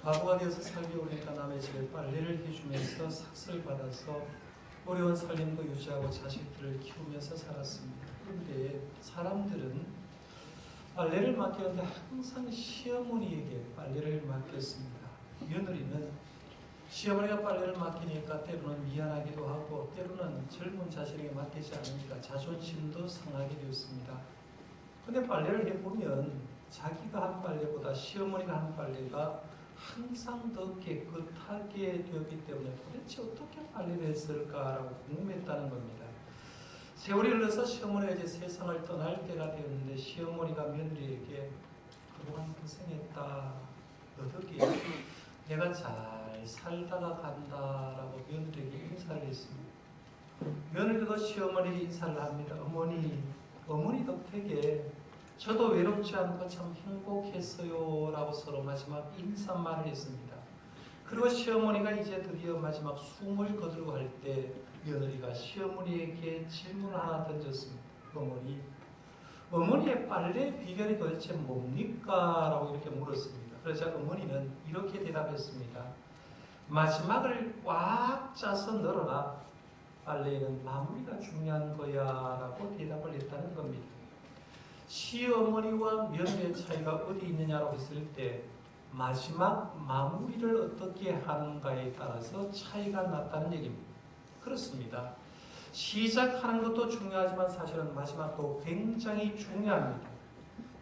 과부가 되어서 살기 어려우니까 남의 집에 빨래를 해주면서 삭슬을 받아서 어려운 살림도 유지하고 자식들을 키우면서 살았습니다. 그런데 사람들은 빨래를 맡겼는데 항상 시어머니에게 빨래를 맡겼습니다. 며느리는 시어머니가 빨래를 맡기니까 때로는 미안하기도 하고 때로는 젊은 자신에게 맡기지 않으니까 자존심도 상하게 되었습니다. 그런데 빨래를 해보면 자기가 한 빨래보다 시어머니가 한 빨래가 항상 더 깨끗하게 되었기 때문에 도대체 어떻게 빨래를 했을까라고 궁금했다는 겁니다. 세월이 흘러서 시어머니가 이제 세상을 떠날 때가 되었는데 시어머니가 며느리에게 그동안 고생했다. 어떻게 내가 잘 살다가 간다라고 며느리에게 인사를 했습니다. 며느리도 시어머니에게 인사를 합니다. 어머니 덕택에 저도 외롭지 않고 참 행복했어요 라고 서로 마지막 인사말을 했습니다. 그리고 시어머니가 이제 드디어 마지막 숨을 거두려고 할 때 며느리가 시어머니에게 질문을 하나 던졌습니다. 어머니의 빨래 비결이 도대체 뭡니까? 라고 이렇게 물었습니다. 그러자 어머니는 이렇게 대답했습니다. 마지막을 꽉 짜서 널어라. 빨래는 마무리가 중요한 거야 라고 대답을 했다는 겁니다. 시어머니와 며느리의 차이가 어디 있느냐고 했을 때 마지막 마무리를 어떻게 하는가에 따라서 차이가 났다는 얘기입니다. 그렇습니다. 시작하는 것도 중요하지만 사실은 마지막도 굉장히 중요합니다.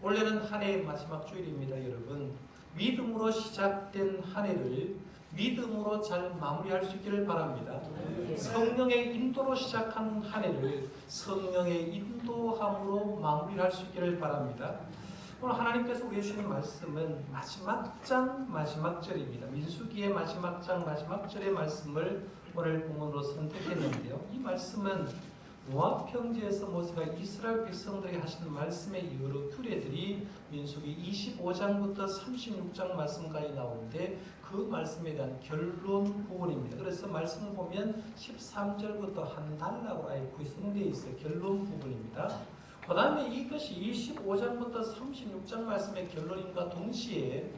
원래는 한 해의 마지막 주일입니다. 여러분, 믿음으로 시작된 한 해를 믿음으로 잘 마무리할 수 있기를 바랍니다. 성령의 인도로 시작한 한 해를 성령의 인도함으로 마무리할 수 있기를 바랍니다. 오늘 하나님께서 우리에게 주신 말씀은 마지막 장 마지막 절입니다. 민수기의 마지막 장 마지막 절의 말씀을 오늘 본문으로 선택했는데요. 이 말씀은 모압 평지에서 모세가 이스라엘 백성들에게 하시는 말씀의 여러 규례들이 민수기 25장부터 36장 말씀까지 나오는데 그 말씀에 대한 결론 부분입니다. 그래서 말씀을 보면 13절부터 한 단락으로 아예 구성되어 있어요. 결론 부분입니다. 그 다음에 이것이 25장부터 36장 말씀의 결론임과 동시에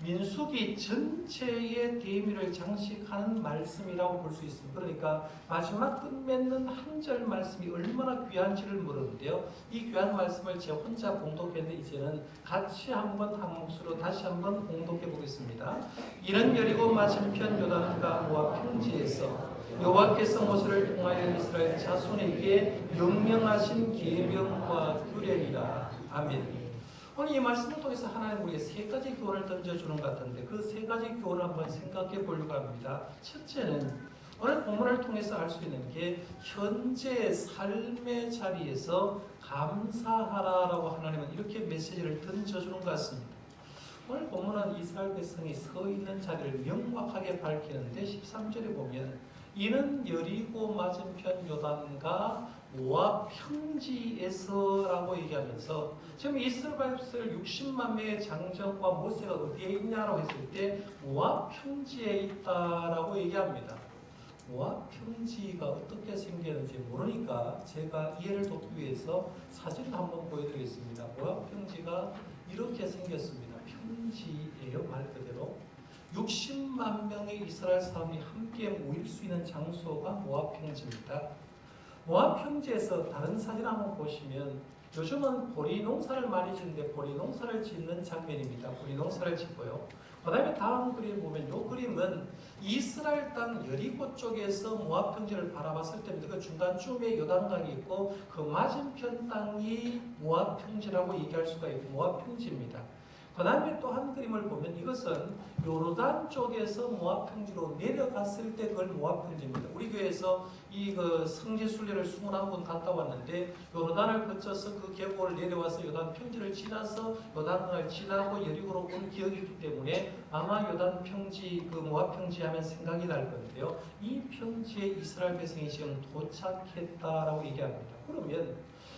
민수기 전체의 대의미를 장식하는 말씀이라고 볼 수 있습니다. 그러니까 마지막 끝맺는 한 절 말씀이 얼마나 귀한지를 모르는데요. 이 귀한 말씀을 제 혼자 봉독했는데 이제는 같이 한번 한 몫으로 다시 한번 봉독해 보겠습니다. 이는 여리고 맞은편 요단과 모압 평지에서 여호와께서 모세를 통하여 이스라엘 자손에게 명령하신 계명과 규례니라. 아멘. 오늘 이 말씀을 통해서 하나님 우리에게 세 가지 교훈을 던져주는 것 같은데 그 세 가지 교훈을 한번 생각해 보려고 합니다. 첫째는 오늘 본문을 통해서 알 수 있는 게 현재 삶의 자리에서 감사하라라고 하나님은 이렇게 메시지를 던져주는 것 같습니다. 오늘 본문은 이스라엘 백성이 서 있는 자리를 명확하게 밝히는데 13절에 보면 이는 여리고 맞은편 요단과 모압 평지에서라고 얘기하면서 지금 이스라엘 백성을 60만 명의 장정과 모세가 어디에 있냐라고 했을 때 모압 평지에 있다라고 얘기합니다. 모압 평지가 어떻게 생겼는지 모르니까 제가 이해를 돕기 위해서 사진을 한번 보여드리겠습니다. 모압 평지가 이렇게 생겼습니다. 평지예요, 말 그대로. 60만 명의 이스라엘 사람이 함께 모일 수 있는 장소가 모압 평지입니다. 모압 평지에서 다른 사진 한번 보시면 요즘은 보리 농사를 많이 짓는데 보리 농사를 짓는 장면입니다. 보리 농사를 짓고요. 그 다음에 다음 그림 보면 이 그림은 이스라엘 땅 여리고 쪽에서 모압 평지를 바라봤을 때입니다. 그 중간쯤에 요단강이 있고 그 맞은편 땅이 모압 평지라고 얘기할 수가 있고 모압 평지입니다. 그 다음에 또 한 그림을 보면 이것은 요르단 쪽에서 모압 평지로 내려갔을 때 그걸 모압 평지입니다. 우리 교회에서 이 성지 순례를 21번 갔다 왔는데 요르단을 거쳐서 그 계곡을 내려와서 요단 평지를 지나서 요단강을 지나고 여리고로 온 기억이 있기 때문에 아마 요단 평지 모압 평지 하면 생각이 날 건데요. 이 평지에 이스라엘 백성이 지금 도착했다라고 얘기합니다. 그러면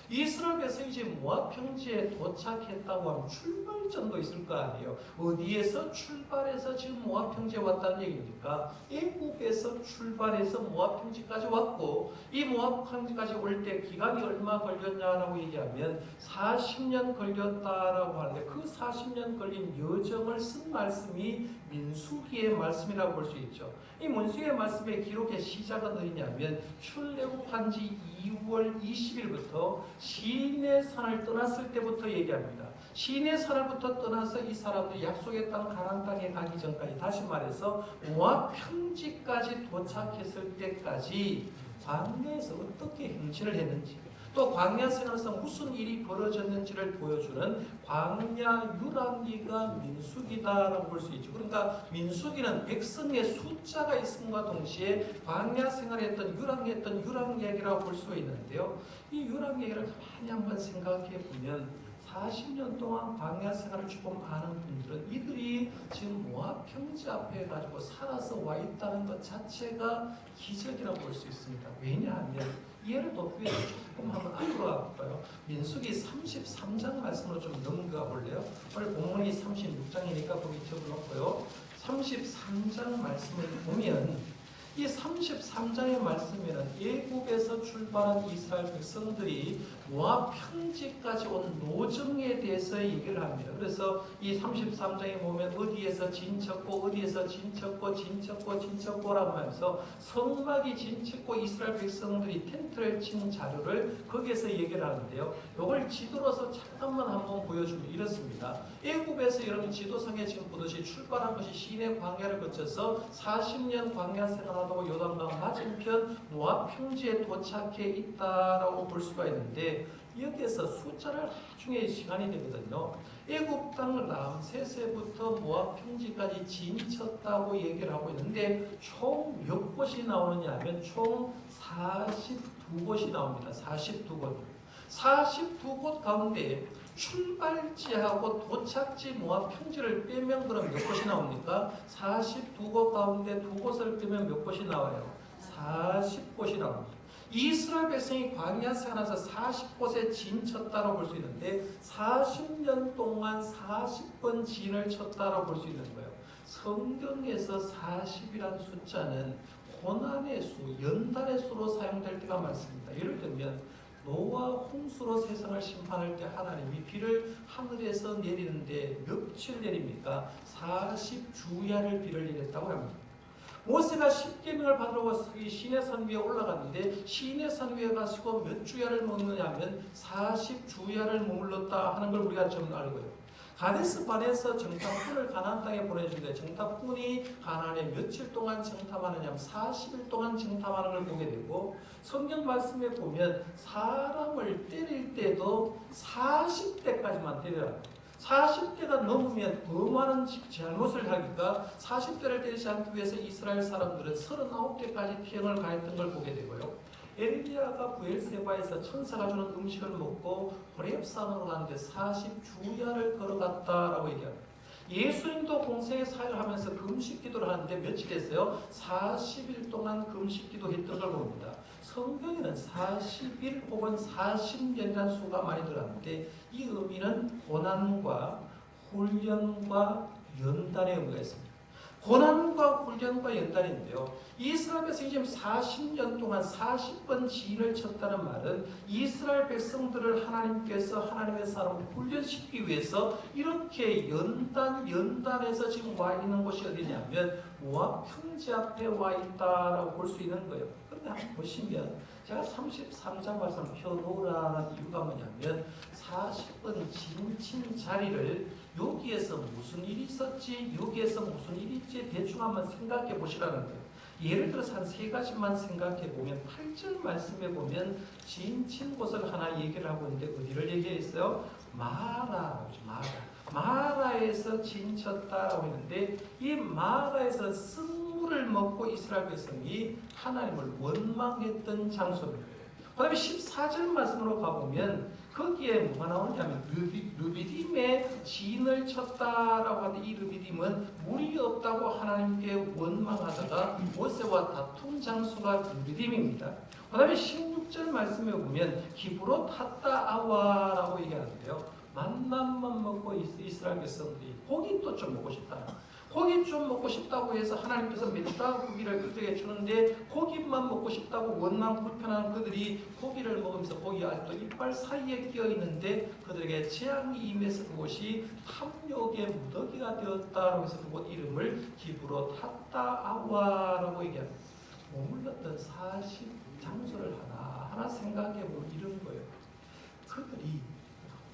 이스라엘 백성이 이제 모압 평지에 도착했다고 하면 출발점도 있을 거 아니에요. 어디에서 출발해서 지금 모압 평지에 왔다는 얘기입니까? 애굽에서 출발해서 모압 평지까지 왔고, 이 모압 평지까지 올 때 기간이 얼마 걸렸냐라고 얘기하면 40년 걸렸다라고 하는데, 그 40년 걸린 여정을 쓴 말씀이 민수기의 말씀이라고 볼 수 있죠. 이 민수기의 말씀의 기록의 시작은 어디냐면 출애굽한 지 2월 20일부터 시내 산을 떠났을 때부터 얘기합니다. 시내 산을부터 떠나서 이 사람들이 약속의 땅 가나안 땅에 가기 전까지, 다시 말해서 모압 평지까지 도착했을 때까지 광야에서 어떻게 행진을 했는지, 또 광야 생활에서 무슨 일이 벌어졌는지를 보여주는 광야 유랑기가 민수기다라고 볼 수 있죠. 그러니까 민수기는 백성의 숫자가 있음과 동시에 광야 생활했던 유랑했던 유랑 얘기라고 볼 수 있는데요. 이 유랑 얘기를 가만히 한번 생각해 보면 40년 동안 광야 생활을 조금 아는 분들은 이들이 지금 모압 평지 앞에 가지고 살아서 와 있다는 것 자체가 기적이라고 볼 수 있습니다. 왜냐하면 예를 돕기 위해서 조금 한번 앞으로 가볼까요? 민수기 33장 말씀으로 좀 넘어가 볼래요? 오늘 본문이 36장이니까 거기 적어놓고요. 33장 말씀을 보면 이 33장의 말씀에는 애굽에서 출발한 이스라엘 백성들이 모압 평지까지 온 노정에 대해서 얘기를 합니다. 그래서 이 33장에 보면 어디에서 진쳤고 어디에서 진쳤고라고 하면서 성막이 진쳤고 이스라엘 백성들이 텐트를 친 자료를 거기에서 얘기를 하는데요. 이걸 지도로서 잠깐만 한번 보여주면 이렇습니다. 애굽에서 여러분 지도상에 지금 보듯이 출발한 것이 시내 광야를 거쳐서 40년 광야 생활하고 요단강 맞은편 모압 평지에 도착해 있다라고 볼 수가 있는데, 여기에서 숫자를 나중에 시간이 되거든요. 애굽 땅 람세스부터 모압 평지까지 진쳤다고 얘기를 하고 있는데 총 몇 곳이 나오느냐 하면 총 42곳이 나옵니다. 42곳. 42곳 가운데 출발지하고 도착지 모압 평지를 빼면 그럼 몇 곳이 나옵니까? 42곳 가운데 2곳을 빼면 몇 곳이 나와요? 40곳이 나옵니다. 이스라엘 백성이 광야 생활에서 40곳에 진쳤다고 볼 수 있는데 40년 동안 40번 진을 쳤다고 볼 수 있는 거예요. 성경에서 40이란 숫자는 고난의 수, 연단의 수로 사용될 때가 많습니다. 예를 들면 노아 홍수로 세상을 심판할 때 하나님이 비를 하늘에서 내리는데 며칠 내립니까? 40주야를 비를 내렸다고 합니다. 모세가 십계명을 받으러 와서 시내산 위에 올라갔는데 시내산 위에 가시고 몇 주야를 머무느냐면 40주야를 머물렀다 하는 걸 우리가 좀 알고요. 가데스 바네에서 정탐꾼을 가나안 땅에 보내주는데 정탐꾼이 가나안에 며칠 동안 정탐하느냐 하면 40일 동안 정탐하는 걸 보게 되고, 성경 말씀에 보면 사람을 때릴 때도 40대까지만 때려라. 40대가 넘으면 더 많은 잘못을 하니까 40대를 때리지 않기 위해서 이스라엘 사람들은 39대까지 피형을 가했던 걸 보게 되고요. 엘리야가 부엘세바에서 천사가 주는 음식을 먹고 호렙산으로 가는데 40주야를 걸어갔다라고 얘기합니다. 예수님도 공생의 사역을 하면서 금식 기도를 하는데 며칠 했어요? 40일 동안 금식 기도했던 걸 봅니다. 성경에는 40일 혹은 40년이라는 수가 많이 들어가는데 이 의미는 고난과 훈련과 연단의 의미가 있습니다. 고난과 훈련과 연단인데요. 이스라엘 백성이 지금 40년 동안 40번 진을 쳤다는 말은 이스라엘 백성들을 하나님께서 하나님의 사람을 훈련시키기 위해서 이렇게 연단해서 지금 와 있는 곳이 어디냐면 모압 평지 앞에 와 있다라고 볼 수 있는 거예요. 그런데 한번 보시면 제가 33장 말씀을 펴놓으라는 이유가 뭐냐면 40번 진친 자리를 여기에서 무슨 일이 있었지, 여기에서 무슨 일이 있지 대충 한번 생각해 보시라는 거예요. 예를 들어서 한 3가지만 생각해 보면 8절 말씀에 보면 진친 곳을 하나 얘기를 하고 있는데 어디를 얘기했어요? 마라에서 진쳤다라고 했는데 이 마라에서 쓴물을 먹고 이스라엘 백성이 하나님을 원망했던 장소입니다. 그 다음에 14절 말씀으로 가보면 거기에 뭐가 나오냐면 르비딤의 진을 쳤다라고 하는데 이 르비딤은 물이 없다고 하나님께 원망하다가 모세와 다툰 장소가 르비딤입니다. 그 다음에 16절 말씀에 보면 기브로 탔다 아와라고 얘기하는데요. 만남만 먹고 이스라엘 백성들이 고기 또 좀 먹고 싶다. 고기 좀 먹고 싶다고 해서 하나님께서 몇 고기를 그들에게 주는데 고기만 먹고 싶다고 원망 불편한 그들이 고기를 먹으면서 고기가 아직도 이빨 사이에 끼어 있는데 그들에게 재앙이 임해서 그곳이 탐욕의 무더기가 되었다라고 해서 그곳 이름을 기브로 탔다 아와라고 얘기합니다. 머물렀던 사실 장소를 하나하나 생각해 보면 이런 거예요. 그들이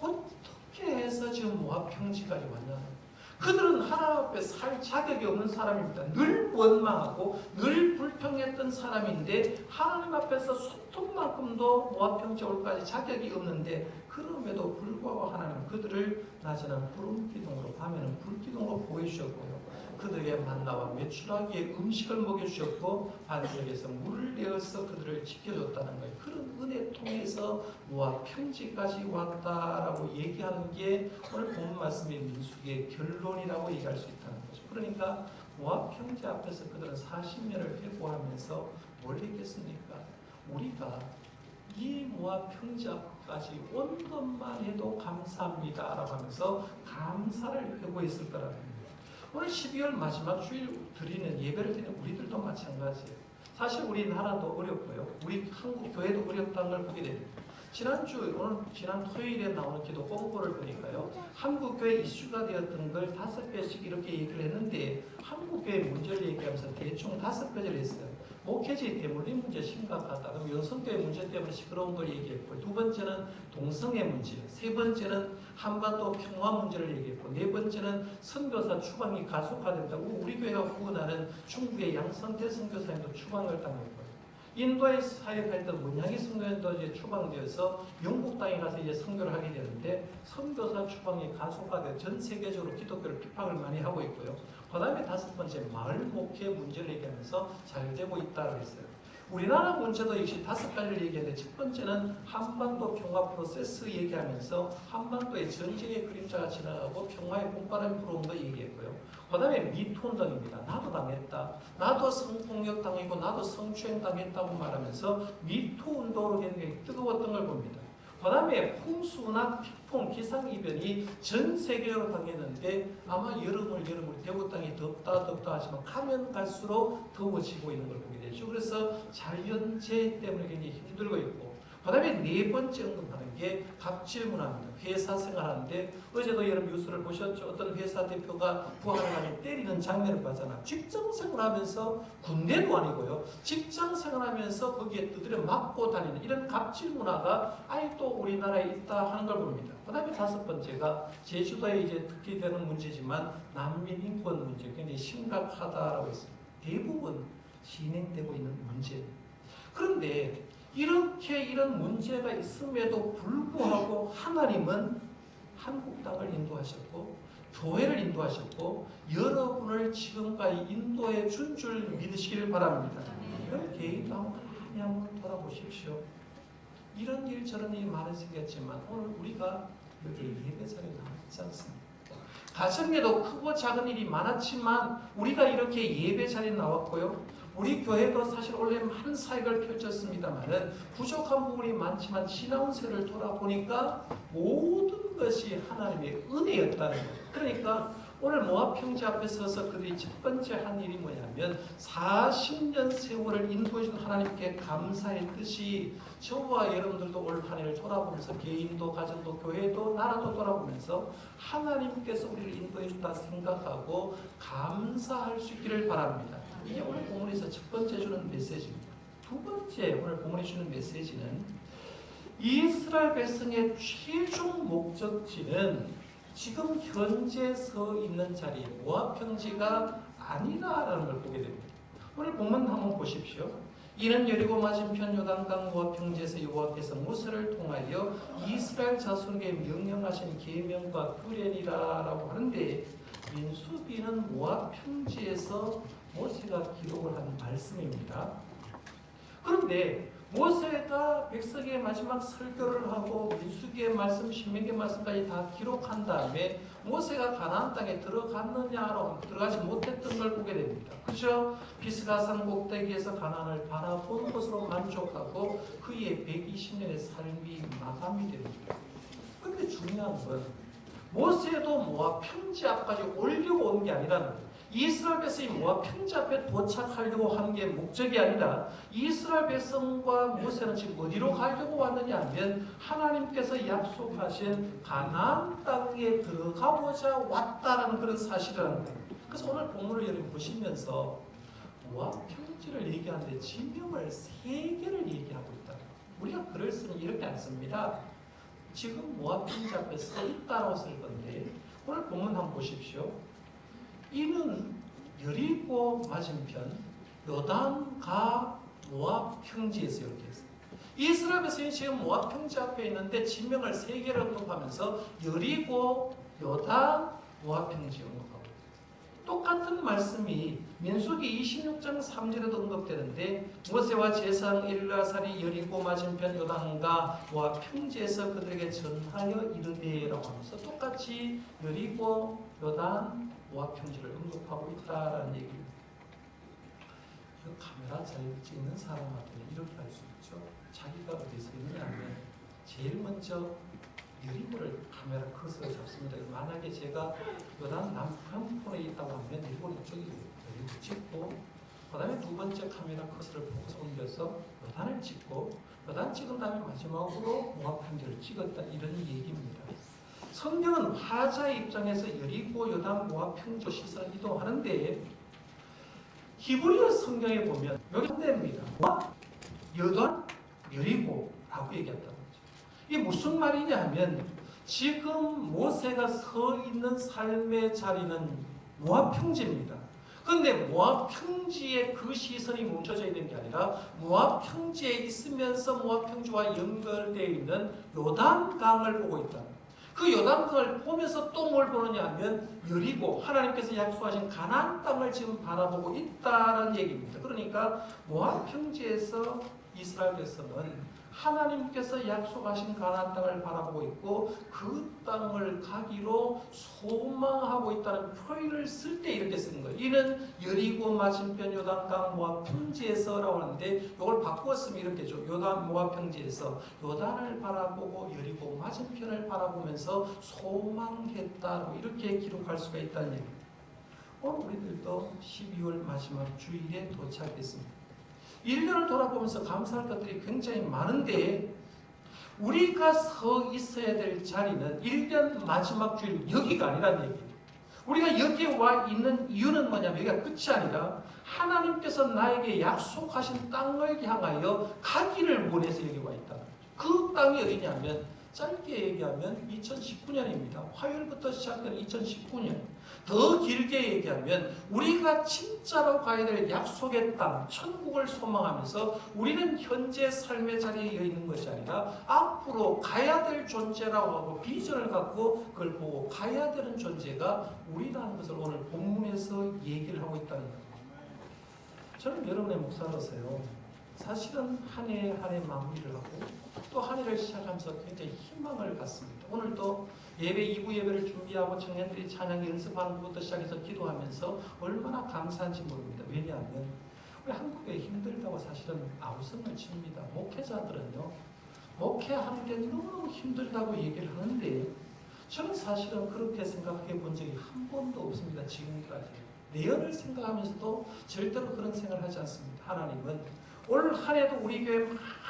어떻게 해서 지금 모압 평지까지 왔냐? 그들은 하나님 앞에 살 자격이 없는 사람입니다. 늘 원망하고 늘 불평했던 사람인데 하나님 앞에서 소통만큼도 모압 평지 올까지 자격이 없는데 그럼에도 불구하고 하나님은 그들을 낮에는 구름 기둥으로 밤에는 불 기둥으로 보여주셨고요. 그들에게 만나와 메추라기에 음식을 먹여주셨고 반지역에서 물을 내어서 그들을 지켜줬다는 거예요. 그런 은혜 통해서 모압 평지까지 왔다라고 얘기하는 게 오늘 본 말씀의 민수기의 결론이라고 얘기할 수 있다는 거죠. 그러니까 모압 평지 앞에서 그들은 40년을 회고하면서 뭘 했겠습니까? 우리가 이 모압 평지 앞까지 온 것만 해도 감사합니다라고 하면서 감사를 회고했을 거라는 거예요. 오늘 12월 마지막 주일 드리는 예배를 드리는 우리들도 마찬가지예요. 사실 우리나라도 어렵고요. 우리 한국 교회도 어렵다는 걸 보게 됩니다. 지난 토요일에 나오는 기도 공고를 보니까요. 한국교회 이슈가 되었던 걸 5개씩 이렇게 얘기를 했는데 한국교회 문제를 얘기하면서 대충 5가지를 했어요. 목회지 대물림 문제 심각하다. 그럼 여성교회 문제 때문에 시끄러운 걸 얘기했고, 2번째는 동성애 문제, 3번째는 한반도 평화 문제를 얘기했고, 4번째는 선교사 추방이 가속화된다고 우리 교회가 후원하는 중국의 양성태 선교사님도 추방을 당했고, 인도에 사역할 때 문양이 선교사도 이제 추방되어서 영국 땅에 가서 이제 선교를 하게 되는데 선교사 추방이 가속화돼 전 세계적으로 기독교를 비판을 많이 하고 있고요. 그 다음에 5번째 마을 목회 문제를 얘기하면서 잘 되고 있다고 했어요. 우리나라 문제도 역시 5가지를 얘기하는데 첫 번째는 한반도 평화 프로세스 얘기하면서 한반도의 전쟁의 그림자가 지나가고 평화의 봄바람이 불어온 거 얘기했고요. 그 다음에 미투 운동입니다. 나도 당했다. 나도 성폭력 당했고 나도 성추행 당했다고 말하면서 미투 운동으로 굉장히 뜨거웠던 걸 봅니다. 그 다음에 홍수나 피풍, 기상이변이 전 세계적으로 당했는데 아마 여름을 대구 땅이 덥다 하지만 가면 갈수록 더워지고 있는 걸 보게 되죠. 그래서 자연재해 때문에 굉장히 힘들고 있고, 그 다음에 4번째 언급하는 게 갑질 문화입니다. 회사 생활하는데 어제도 여러분 뉴스를 보셨죠? 어떤 회사 대표가 부하를 하면 때리는 장면을 봤잖아. 직장 생활하면서 군대도 아니고요. 직장 생활하면서 거기에 두드려 맞고 다니는 이런 갑질 문화가 아직도 우리나라에 있다 하는 걸 봅니다. 그 다음에 5번째가 제주도에 이제 특히 되는 문제지만 난민 인권 문제 굉장히 심각하다라고 했습니다. 대부분 진행되고 있는 문제입니다. 그런데 이렇게 이런 문제가 있음에도 불구하고 하나님은 한국 땅을 인도하셨고 교회를 인도하셨고 여러분을 지금까지 인도해 준 줄 믿으시기를 바랍니다. 여러분 개인도 많이 한번 돌아보십시오. 이런 일 저런 일이 많이 생겼지만 오늘 우리가 여기 예배 자리에 나왔지 않습니까? 가정에도 크고 작은 일이 많았지만 우리가 이렇게 예배 자리에 나왔고요. 우리 교회도 사실 원래 많은 사역을 펼쳤습니다만은 부족한 부분이 많지만 지나온 세를 돌아보니까 모든 것이 하나님의 은혜였다는 거예요. 그러니까 오늘 모압 평지 앞에 서서 그들이 첫 번째 한 일이 뭐냐면 40년 세월을 인도해 준 하나님께 감사했듯이 저와 여러분들도 올 한 해를 돌아보면서 개인도 가정도 교회도 나라도 돌아보면서 하나님께서 우리를 인도해 준다 생각하고 감사할 수 있기를 바랍니다. 이게 오늘 본문에서 첫 번째 주는 메시지입니다. 2번째 오늘 본문이 주는 메시지는 이스라엘 백성의 최종 목적지는 지금 현재 서 있는 자리 모압 평지가 아니다라는 걸 보게 됩니다. 오늘 본문 한번 보십시오. 이는 여리고 맞은편 요단강 모압 평지에서 여호와께서 모세를 통하여 이스라엘 자손에게 명령하신 계명과 규례니라라고 하는데 민수기는 모압 평지에서 모세가 기록을 한 말씀입니다. 그런데 모세가 백성의 마지막 설교를 하고 민수기의 말씀, 신명기의 말씀까지 다 기록한 다음에 모세가 가나안 땅에 들어갔느냐로 들어가지 못했던 걸 보게 됩니다. 그죠? 비스가산 꼭대기에서 가나안을 바라본 것으로 만족하고 그의 120년의 삶이 마감이 됩니다. 그런데 중요한 건 모세도 모압 평지 앞까지 오려고 온 게 아니라는 거예요. 이스라엘 백성이 모압 평지 앞에 도착하려고 하는 게 목적이 아니라 이스라엘 백성과 모세는 지금 어디로 가려고 왔느냐 하면 하나님께서 약속하신 가나안 땅에 들어가고자 왔다라는 그런 사실이라는 거예요. 그래서 오늘 본문을 여러분 보시면서 모압 평지를 얘기하는데 지명을 3개를 얘기하고 있다. 우리가 글을 쓰면 이렇게 안 씁니다. 지금 모압 평지 앞에 서 있다라고 쓸 건데 오늘 본문 한번 보십시오. 이는 여리고 맞은편 요단가 모압 평지에서 이렇게 했어요. 이스라엘 백성이 지금 모압 평지 앞에 있는데 지명을 3개를 언급하면서 여리고 요단 모압 평지 언급하고 똑같은 말씀이 민수기 26장 3절에도 언급되는데 모세와 제사장 엘르아살이 여리고 맞은편 요단가 모압 평지에서 그들에게 전하여 이르되라고 하면서 똑같이 여리고 요단 모압 평지를 언급하고 있다라는 얘기입니다. 카메라 잘 찍는 사람한테는 이렇게 할 수 있죠. 자기가 어디서 있느냐면 제일 먼저 여리고를 카메라 컷으로 잡습니다. 만약에 제가 요단 남편폰에 있다고 하면 일본 이쪽에 여리고 찍고 그 다음에 2번째 카메라 컷을 보고서 옮겨서 요단을 찍고 요단 찍은 다음에 마지막으로 모압 평지를 찍었다 이런 얘기입니다. 성경은 화자의 입장에서 여리고 요단 모압 평지 시선을 이동하는데 히브리어 성경에 보면 여기 한대입니다. 모압, 요단, 여리고라고 얘기했다는 거죠. 이게 무슨 말이냐 하면 지금 모세가 서 있는 삶의 자리는 모압 평지입니다. 그런데 모압 평지에 그 시선이 멈춰져 있는 게 아니라 모압 평지에 있으면서 모압 평지와 연결되어 있는 요단강을 보고 있다. 그 요단강을 보면서 또 뭘 보느냐 하면 여리고 하나님께서 약속하신 가나안 땅을 지금 바라보고 있다는 얘기입니다. 그러니까 모압 평지에서 이스라엘 백성은 하나님께서 약속하신 가나안 땅을 바라보고 있고 그 땅을 가기로 소망하고 있다는 표현을 쓸 때 이렇게 쓰는 거예요. 이는 여리고 맞은편 요단강 모압 평지에서라고 하는데 이걸 바꾸어 쓰면 이렇게죠. 요단 모압 평지에서 요단을 바라보고 여리고 맞은편을 바라보면서 소망했다고 이렇게 기록할 수가 있다는 얘기입니다. 오늘 우리들도 12월 마지막 주일에 도착했습니다. 1년을 돌아보면서 감사할 것들이 굉장히 많은데 우리가 서 있어야 될 자리는 1년 마지막 주일 여기가 아니라는 얘기예요. 우리가 여기에 와 있는 이유는 뭐냐면 여기가 끝이 아니라 하나님께서 나에게 약속하신 땅을 향하여 가기를 원해서 여기 와 있다. 그 땅이 어디냐면 짧게 얘기하면 2019년입니다. 화요일부터 시작된 2019년. 더 길게 얘기하면 우리가 진짜로 가야 될 약속의 땅, 천국을 소망하면서 우리는 현재 삶의 자리에 있는 것이 아니라 앞으로 가야 될 존재라고 하고 비전을 갖고 그걸 보고 가야 되는 존재가 우리라는 것을 오늘 본문에서 얘기를 하고 있다는 거예요. 저는 여러분의 목사로서요. 사실은 한 해 한 해 마무리를 하고 또 한 해를 시작하면서 굉장히 희망을 갖습니다. 오늘도 예배 2부 예배를 준비하고 청년들이 찬양 연습하는 것부터 시작해서 기도하면서 얼마나 감사한지 모릅니다. 왜냐하면 우리 한국에 힘들다고 사실은 아우성을 칩니다. 목회자들은요. 목회하는 게 너무 힘들다고 얘기를 하는데 저는 사실은 그렇게 생각해 본 적이 한 번도 없습니다. 지금까지. 내연을 생각하면서도 절대로 그런 생각을 하지 않습니다. 하나님은 올 한 해도 우리 교회에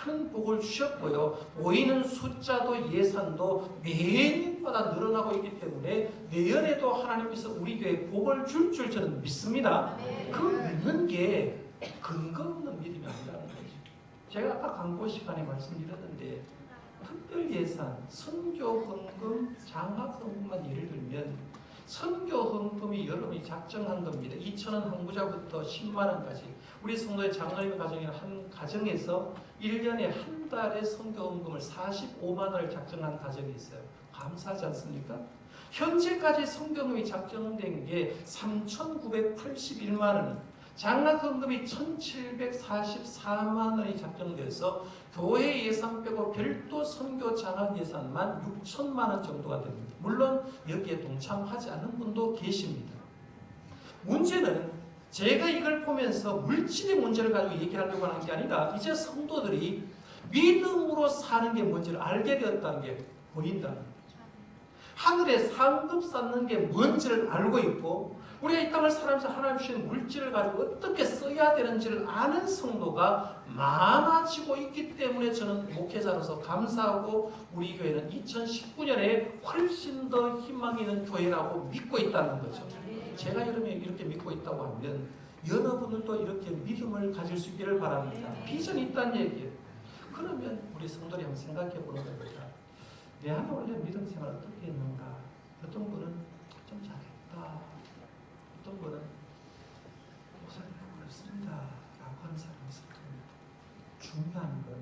많은 복을 주셨고요. 모이는 숫자도 예산도 매년마다 늘어나고 있기 때문에 내년에도 하나님께서 우리 교회에 복을 줄 줄 저는 믿습니다. 그 믿는 게 근거 없는 믿음이 아니라는 거죠. 제가 아까 광고 시간에 말씀드렸는데 특별 예산, 선교 헌금, 장학 헌금만 예를 들면 선교 헌금이 여러분이 작정한 겁니다. 2,000원 한 구자부터 10만 원까지. 우리 성도의 장로님 가정이나 한 가정에서 1년에 한 달에 선교 헌금을 45만 원을 작정한 가정이 있어요. 감사하지 않습니까? 현재까지 선교금이 작정된 게 3,981만 원. 장학금이 1,744만 원이 작정돼서 교회 예산 빼고 별도 선교 장학 예산만 6천만 원 정도가 됩니다. 물론 여기에 동참하지 않은 분도 계십니다. 문제는 제가 이걸 보면서 물질의 문제를 가지고 얘기하려고 하는 게 아니라 이제 성도들이 믿음으로 사는 게 뭔지를 알게 되었다는 게 보인다. 하늘에 상급 쌓는 게 뭔지를 알고 있고 우리가 이 땅을 살면서 하나님 주신 물질을 가지고 어떻게 써야 되는지를 아는 성도가 많아지고 있기 때문에 저는 목회자로서 감사하고 우리 교회는 2019년에 훨씬 더 희망이 있는 교회라고 믿고 있다는 거죠. 제가 이렇게 믿고 있다고 하면 여러분들도 이렇게 믿음을 가질 수 있기를 바랍니다. 비전이 있다는 얘기예요. 그러면 우리 성도들이 한번 생각해 보는 겁니다. 내 안에 원래 믿음 생활 어떻게 했는가? 어떤 분은 좀 잘했다. 어떤 분은 목사님 어렵습니다. 라고 하는 사람이 있을 겁니다. 중요한 건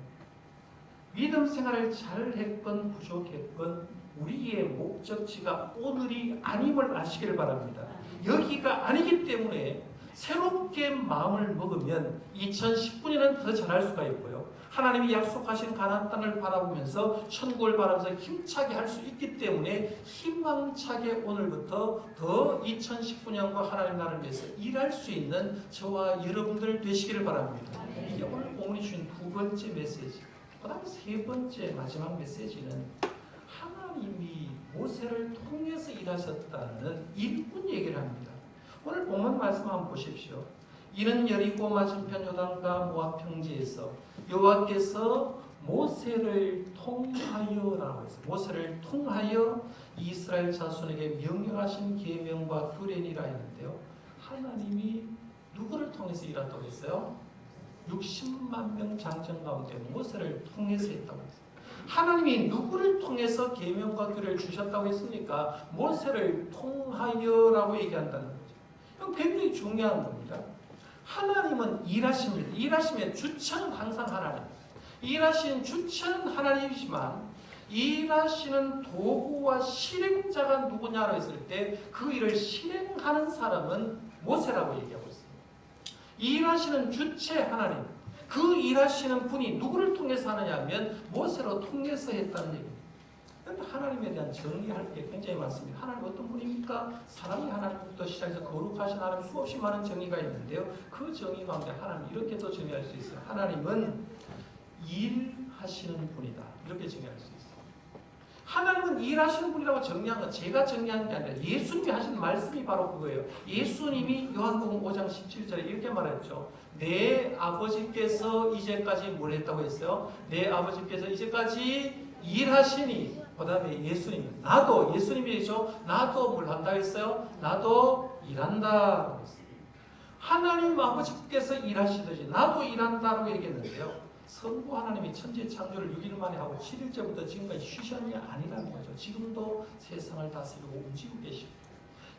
믿음 생활을 잘했건 부족했건 우리의 목적지가 오늘이 아님을 아시기를 바랍니다. 여기가 아니기 때문에 새롭게 마음을 먹으면 2019년은 더 잘할 수가 있고요. 하나님이 약속하신 가나안 땅을 바라보면서 천국을 바라면서 힘차게 할 수 있기 때문에 희망차게 오늘부터 더 2019년과 하나님 나라를 위해서 일할 수 있는 저와 여러분들 되시기를 바랍니다. 이게 오늘 본문이 주신 두 번째 메시지. 그 다음에 세 번째 마지막 메시지는 하나님이 모세를 통해서 일하셨다는 일꾼 얘기를 합니다. 오늘 본문 말씀 한번 보십시오. 이는 여리고 맞은편 요단과 모압 평지에서 여호와께서 모세를 통하여라고 했어요. 모세를 통하여 이스라엘 자손에게 명령하신 계명과 규례니라 했는데요. 하나님이 누구를 통해서 일했다고 했어요? 60만 명 장정 가운데 모세를 통해서 했다고 했어요. 하나님이 누구를 통해서 계명과 규례를 주셨다고 했습니까? 모세를 통하여라고 얘기한다는 거죠. 이건 굉장히 중요한 겁니다. 하나님은 일하십니다. 일하시면 주체는 항상 하나님. 일하시는 주체는 하나님이지만 일하시는 도구와 실행자가 누구냐고 했을 때 그 일을 실행하는 사람은 모세라고 얘기하고 있습니다. 일하시는 주체 하나님. 그 일하시는 분이 누구를 통해서 하느냐 하면 모세로 통해서 했다는 얘기입니다. 그런데 하나님에 대한 정리할 게 굉장히 많습니다. 하나님 어떤 분입니까? 사랑이 하나님부터 시작해서 거룩하신 하나님 수없이 많은 정의가 있는데요. 그 정의 가운데 하나님 이렇게도 정의할 수 있어요. 하나님은 일하시는 분이다. 이렇게 정의할 수 있어요. 하나님은 일하시는 분이라고 정리한 건 제가 정리한 게 아니라 예수님이 하신 말씀이 바로 그거예요. 예수님이 요한복음 5장 17절에 이렇게 말했죠. 내 아버지께서 이제까지 뭘 했다고 했어요? 내 아버지께서 이제까지 일하시니 그 다음에 예수님 나도 예수님이죠. 나도 뭘 한다 했어요? 나도 일한다 했어요. 하나님 아버지께서 일하시듯이 나도 일한다라고 얘기했는데요. 성부 하나님이 천지 창조를 6일 만에 하고 7일째부터 지금까지 쉬셨냐? 아니라는 거죠. 지금도 세상을 다스리고 움직이고 계십니다.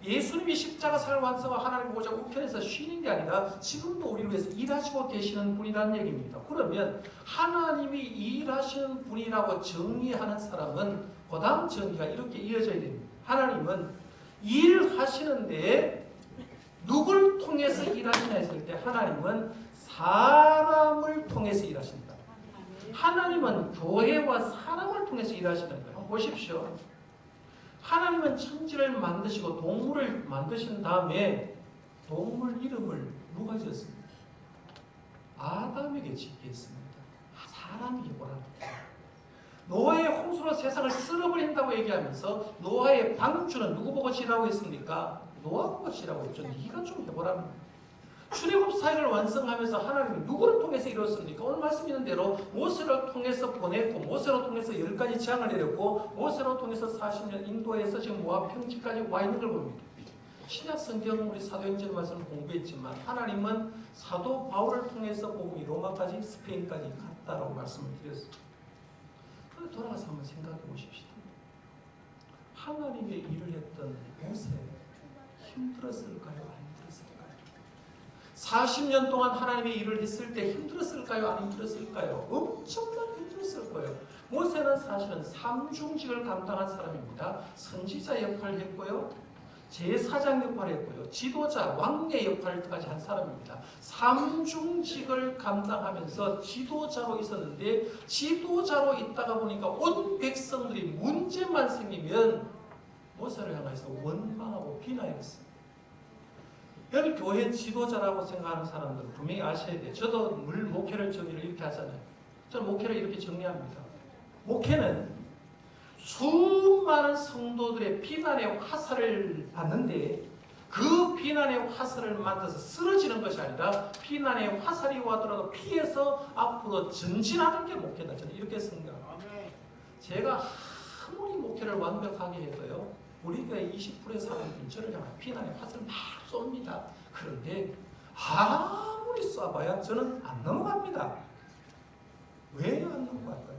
예수님이 십자가 살 완성과 하나님 보좌 우편에서 쉬는 게 아니라 지금도 우리를 위해서 일하시고 계시는 분이라는 얘기입니다. 그러면 하나님이 일하시는 분이라고 정의하는 사람은 그 다음 정의가 이렇게 이어져야 됩니다. 하나님은 일하시는데 누굴 통해서 일하시냐 했을 때 하나님은 사람을 통해서 일하신다. 하나님은 교회와 사람을 통해서 일하시는 거예요. 한번 보십시오. 하나님은 천지를 만드시고 동물을 만드신 다음에 동물 이름을 누가 지었습니까? 아담에게 짓게 했습니다. 사람이 뭐랍니다. 노아의 홍수로 세상을 쓸어버린다고 얘기하면서 노아의 방주는 누구 보고 지라고 했습니까? 노아 보고 지라고 했죠. 네가 좀 해보라는 거예요. 출애굽 사역을 완성하면서 하나님이 누구를 통해서 이뤘습니까? 오늘 말씀 있는 대로 모세를 통해서 보냈고 모세로 통해서 10가지 재앙을 내렸고 모세로 통해서 40년 인도에서 지금 모압 평지까지 와 있는 걸 봅니다. 신약 성경 우리 사도행전 말씀을 공부했지만 하나님은 사도 바울을 통해서 복음이 로마까지 스페인까지 갔다라고 말씀을 드렸습니다. 그런데 돌아가서 한번 생각해 보십시오. 하나님의 일을 했던 모세 힘들었을까요? 안 힘들었을까요? 40년 동안 하나님의 일을 했을 때 힘들었을까요? 안 힘들었을까요? 엄청나게 힘들었을 거예요. 모세는 사실은 삼중직을 감당한 사람입니다. 선지자 역할을 했고요. 제사장 역할을 했고요. 지도자, 왕의 역할까지 한 사람입니다. 삼중직을 감당하면서 지도자로 있었는데 지도자로 있다가 보니까 온 백성들이 문제만 생기면 모세를 향해서 원망하고 비난했어요. 여러분 교회 지도자라고 생각하는 사람들은 분명히 아셔야 돼요. 저도 늘 목회를 정의를 이렇게 하잖아요. 저는 목회를 이렇게 정리합니다. 목회는 수많은 성도들의 비난의 화살을 받는데 그 비난의 화살을 맞아서 쓰러지는 것이 아니라 비난의 화살이 와더라도 피해서 앞으로 전진하는 게 목회다. 저는 이렇게 생각합니다. 제가 아무리 목회를 완벽하게 해도요. 우리 교회 20%의 사람들은 저를 향한 비난의 화살을 막 쏩니다. 그런데 아무리 쏴봐야 저는 안 넘어갑니다. 왜 안 넘어갈까요?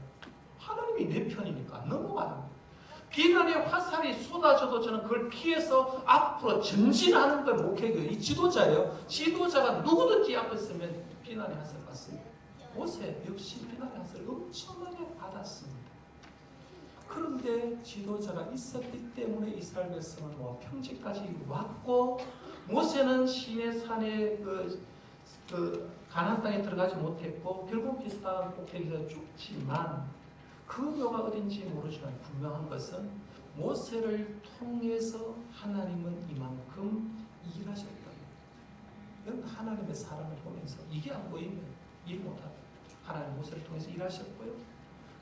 하나님이 내 편이니까 안 넘어가는 거예요. 비난의 화살이 쏟아져도 저는 그걸 피해서 앞으로 전진하는 걸 목회교회 이 지도자예요. 지도자가 누구든지 앞에 서면 비난의 화살을 받습니다. 모세 역시 비난의 화살을 엄청나게 받았습니다. 그런데 지도자가 있었기 때문에 이스라엘 백성은 평지까지 왔고 모세는 시내산에 가나안 땅에 들어가지 못했고 결국 비슷한 꼭대기에서 죽지만 그 묘가 어딘지 모르지만 분명한 것은 모세를 통해서 하나님은 이만큼 일하셨다. 이건 하나님의 사람을 보면서 이게 안 보이면 일 못하다. 하나님 모세를 통해서 일하셨고요.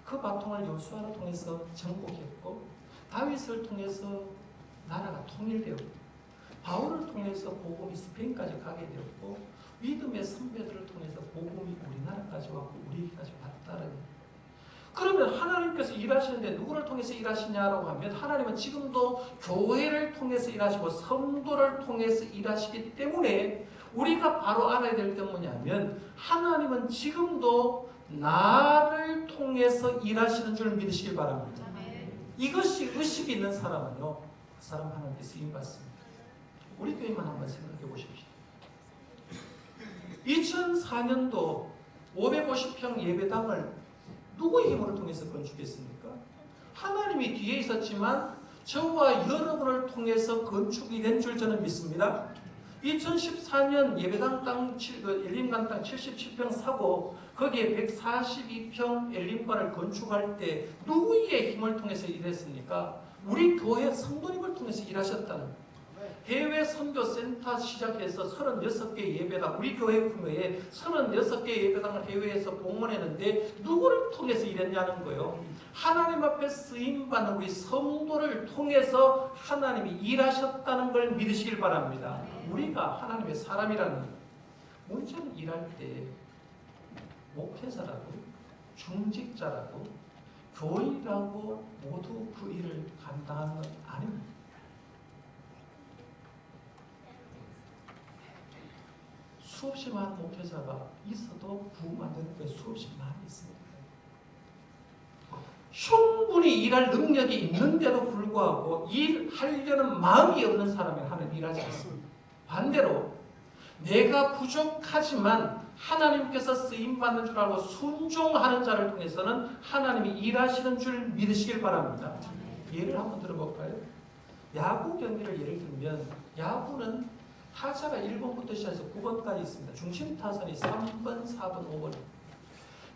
그 바통을 여호수아를 통해서 정복했고 다윗을 통해서 나라가 통일되었고 바울을 통해서 복음이 스페인까지 가게 되었고 믿음의 선배들을 통해서 복음이 우리나라까지 왔고 우리에게까지 왔다는 거예요. 그러면 하나님께서 일하시는데 누구를 통해서 일하시냐라고 하면 하나님은 지금도 교회를 통해서 일하시고 성도를 통해서 일하시기 때문에 우리가 바로 알아야 될 게 뭐냐면 하나님은 지금도 나를 통해서 일하시는 줄 믿으시길 바랍니다. 이것이 의식이 있는 사람은요, 그 사람 하나님께 쓰임받습니다. 우리 교회만 한번 생각해 보십시오. 2004년도 550평 예배당을 누구의 힘을 통해서 건축했습니까? 하나님이 뒤에 있었지만 저와 여러분을 통해서 건축이 된 줄 저는 믿습니다. 2014년 예배당 땅, 엘림관 땅 77평 사고 거기에 142평 엘림관을 건축할 때 누구의 힘을 통해서 일했습니까? 우리 교회 성도님을 통해서 일하셨다는 거예요. 해외 선교센터 시작해서 36개 예배당, 우리 교회 규모에 36개 예배당을 해외에서 봉헌했는데 누구를 통해서 일했냐는 거예요. 하나님 앞에 쓰임받는 우리 성도를 통해서 하나님이 일하셨다는 걸 믿으시길 바랍니다. 우리가 하나님의 사람이라는 거예요. 문제는 일할 때 목회자라고 중직자라고 교인이라고 모두 그 일을 감당하는 건 아닙니다. 수없이 많은 목회자가 있어도 부흥 안 되는 게 수없이 많이 있습니다. 충분히 일할 능력이 있는데도 불구하고 일하려는 마음이 없는 사람이 하나님 일하지 않습니다. 반대로 내가 부족하지만 하나님께서 쓰임받는 줄 알고 순종하는 자를 통해서는 하나님이 일하시는 줄 믿으시길 바랍니다. 예를 한번 들어볼까요? 야구 경기를 예를 들면 야구는 타자가 1번부터 시작해서 9번까지 있습니다. 중심 타선이 3번, 4번, 5번.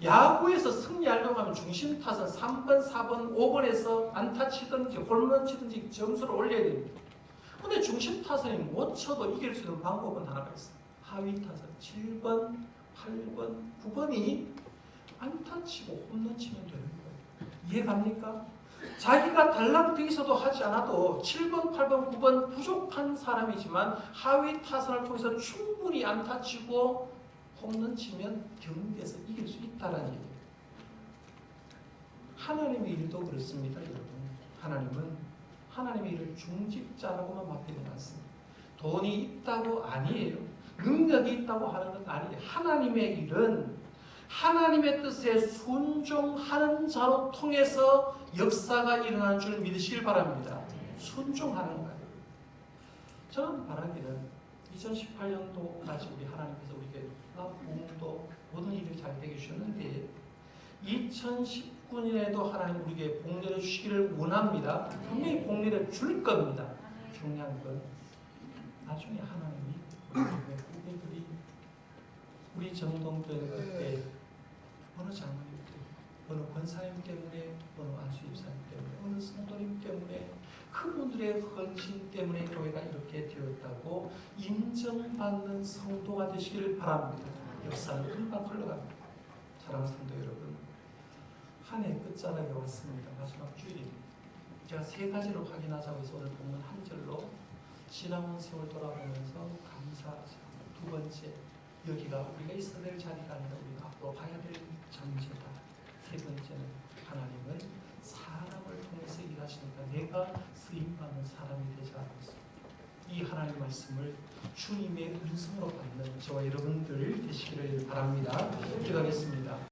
야구에서 승리하려고 하면 중심 타선 3번, 4번, 5번에서 안타 치든지 홈런 치든지 점수를 올려야 됩니다. 근데 중심 타선이 못 쳐도 이길 수 있는 방법은 하나가 있어요. 하위 타선 7번, 8번, 9번이 안타 치고 홈런 치면 되는 거예요. 이해갑니까? 자기가 달랑돼 있어도 하지 않아도 7번, 8번, 9번 부족한 사람이지만 하위 타선을 통해서 충분히 안타 치고 홈런 치면 경기에서 이길 수 있다는 얘기예요. 하나님의 일도 그렇습니다, 여러분. 하나님은 하나님의 일을 중직자라고만 맡기지 않습니다. 돈이 있다고 아니에요. 능력이 있다고 하는 건 아니에요. 하나님의 일은 하나님의 뜻에 순종하는 자로 통해서 역사가 일어나는 줄 믿으시길 바랍니다. 순종하는 거예요. 저는 바라기는 2018년도까지 우리 하나님께서 우리에게 부흥도 모든 일이 잘 되게 주셨는데 2019년에도 하나님 우리에게 복렬해 주시기를 원합니다. 분명히 복렬해 줄 겁니다. 중요한 건 나중에 하나님이 우리 후배들이 우리 정동교회 그때 어느 장로님 때문에, 어느 권사님 때문에, 어느 안수 집사님 때문에, 어느 성도님 때문에, 그분들의 헌신 때문에 교회가 이렇게 되었다고 인정받는 성도가 되시기를 바랍니다. 역사는 금방 흘러갑니다. 사랑하는 성도 여러분, 한 해 끝자락에 왔습니다. 마지막 주일입니다. 제가 세 가지를 확인하자고 해서 오늘 본문 한 절로 지나온 세월 돌아보면서 감사하자. 두 번째, 여기가 우리가 있어야 될 자리가 아니라 우리가 앞으로 가야 될 전제다. 세 번째는 하나님은 사람을 통해서 일하시니까 내가 쓰임받는 사람이 되지 않겠습니다. 이 하나님 말씀을 주님의 은성으로 받는 저와 여러분들 되시기를 바랍니다. 기도하겠습니다.